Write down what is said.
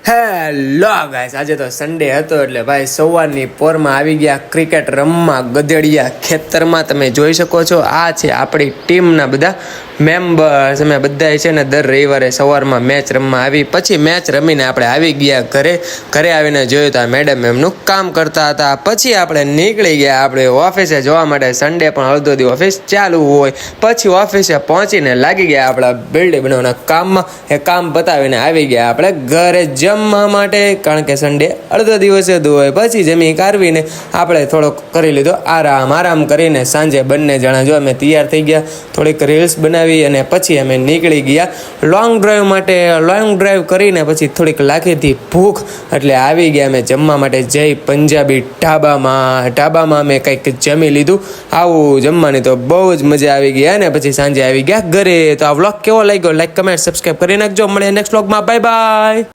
Hello guys, આજે તો Sunday હતો એટલે ભાઈ સવારની પોરમાં આવી ગયા ક્રિકેટ રમવા ગધેડિયા ખેતરમાં. તમે જોઈ શકો છો, આ છે આપણી ટીમના બધા મેમ્બર્સ. અમે બધા છે ને દર રવિવારે સવારમાં મેચ રમવા આવી, પછી મેચ રમીને આપણે આવી ગયા ઘરે આવીને જોયું તો આ મેડમ એમનું કામ કરતા હતા. પછી આપણે નીકળી ગયા આપણે ઓફિસે જોવા માટે. સન્ડે પણ અડધો દી ઓફિસ ચાલુ હોય. પછી ઓફિસે પહોંચીને લાગી ગયા આપણા બિલ્ડિંગ બનાવવાના કામમાં. એ કામ પતાવીને આવી ગયા આપણે ઘરે જમવા માટે, કારણ કે સન્ડે અડધો દિવસ જ હોય. પછી જમી કાઢવીને આપણે થોડોક કરી લીધો આરામ કરીને સાંજે બંને જણા જો અમે તૈયાર થઈ ગયા, થોડીક રીલ્સ બનાવી અને પછી અમે નીકળી ગયા લોંગ ડ્રાઈવ માટે. લોંગ ડ્રાઈવ કરીને પછી થોડીક લાગી ભૂખ એટલે આવી ગયા અમે જમવા માટે જય પંજાબી ઢાબામાં અમે કંઈક જમી લીધું. આવું જમવાની તો બહુ જ મજા આવી ગઈ અને પછી સાંજે આવી ગયા ઘરે. તો આ વ્લોગ કેવો લાગ્યો લાઈક કમેન્ટ સબસ્ક્રાઈબ કરી નાખજો. મળીએ નેક્સ્ટ વ્લોગમાં. Bye bye.